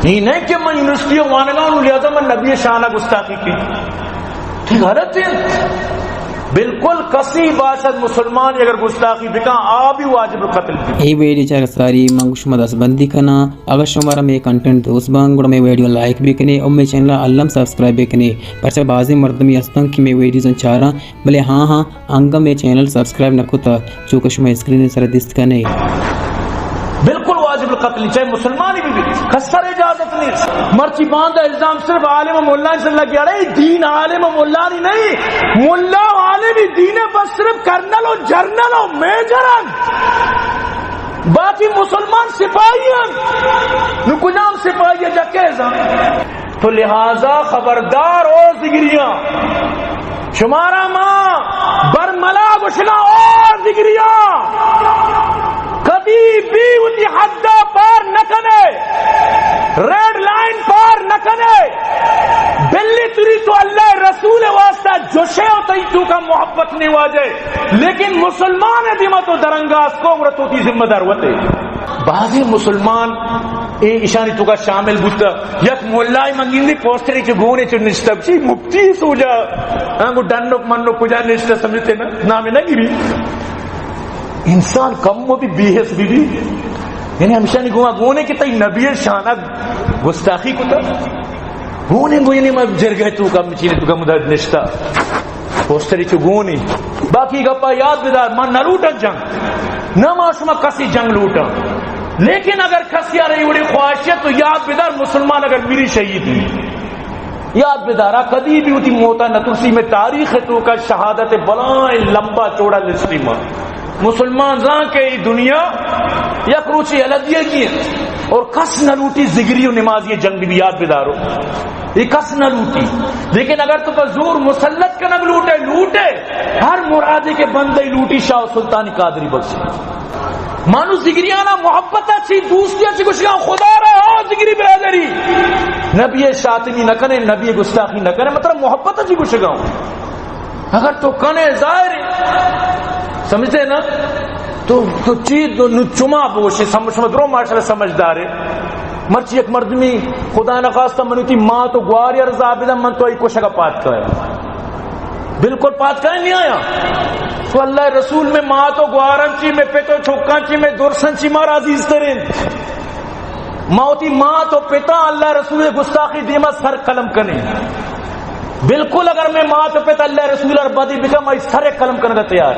یہ نہیں کہ میں یونیورسٹی وانگاؤں لہذا میں نبی شانہ گستاخی کی، ٹھیک غلط ہے بالکل. کسی باشد مسلمان اگر گستاخی بکا آبی واجب قتل کی. ای ویڈیو چاہ ساری منگ شما دست بندی کنا. اگر شمارا میں کنٹینٹ دوست بانگ گوڑا میں ویڈیو لائک بھی کنے اور میں چینل علم سبسکرائب بھی کنے. پرچہ بازی مردمی استن کی میں ویڈیوزن چارا بلے ہاں انگا میں چینل سبسکرائب نہ کتا چونکہ شما اسکرین سر دست کنے. بالکل واجب القتل چاہے مسلمانی بھی کسر اجازت نہیں. مرچی باندھا الزام صرف عالم و مولا سے لگ گیا رہے. دین عالم و مولا نہیں، مولا عالم دین بس صرف کرنل و جرنل و میجرن، باقی مسلمان سپاہی ہیں نکجام سپاہی جکیزاں. تو لہذا خبردار او زگریاں شمارا ماں برملا گشنا اور زگریاں کبھی بھی اسی حدہ پار نہ کنے، ریڈ لائن پار نہ کنے. بلی تری تو اللہ رسول واسطہ جوشے ہوتا ہی تو کا محبت نہیں واجے، لیکن مسلمان دیما تو درنگاز کو ورتو کی ذمہ دار ہوتے. بعضی مسلمان اے اشانی تو کا شامل بوتا یک مولائی منگیندی پوسٹری چو گونے چو نشتب چی مفتی سو جا انگو ڈنک منو کجا نشتہ سمجھتے نا نامی نہ گیری. انسان کم وہ بھی بیحس بھی یعنی ہمیشہ نہیں گونا گونے کی تایی نبی شانہ گستاخی کو تا گونے گو یعنی میں جر گئے تو کا مچینے تو کا مدد نشتا پوسٹری چو گونی. باقی گپا یاد بدار من نہ لوٹا جنگ نہ معاشمہ کسی جنگ لوٹا، لیکن اگر کسی آ رہی بڑی خواہشیت تو یاد بدار مسلمان اگر میری شہید ہوئی یاد بدارا کدی بھی ہوتی موتا نہ ترسی میں تاریخ تو کا شہادت بلائیں لمبا چوڑا لسٹی ماں مسلمان زاں کے دنیا یا کروچی علدیہ کی اور کس نہ لوٹی زگری و نمازی جنگ بھی یاد بدارو یہ کس نہ لوٹی. لیکن اگر تو زور مسلط کا نہ لوٹے ہر مرادے کے بندے لوٹی. شاہ سلطانی قادری بخش مانو زگریانا محبت اچھی دوستی اچھی کچھ خدا رہا زگری برادری نبی شاطمی نہ کنے نبی گستاخی نہ کرے مطلب محبت اچھی کچھ گاؤں اگر تو کنے ظاہر سمجھتے نا تو چیز چما بوشے سمجھ رو ماشاءاللہ سمجھدار ہے. مرچی ایک مردمی خدا نخواستہ منوتی ماں تو گواری ارزا عابدہ من تو ای کو شگا پات کرے بالکل پات کرے نہیں آیا. تو اللہ رسول میں ماں تو گوارن چی میں پیتو چھکان چی میں درسن چی مار عزیز ترین ماں تو پتا اللہ رسول گستاخی دیما سر قلم کنے. بالکل اگر میں ماں تو پتا اللہ رسول اور بدی بکا میں سر قلم کرنے کا تیار.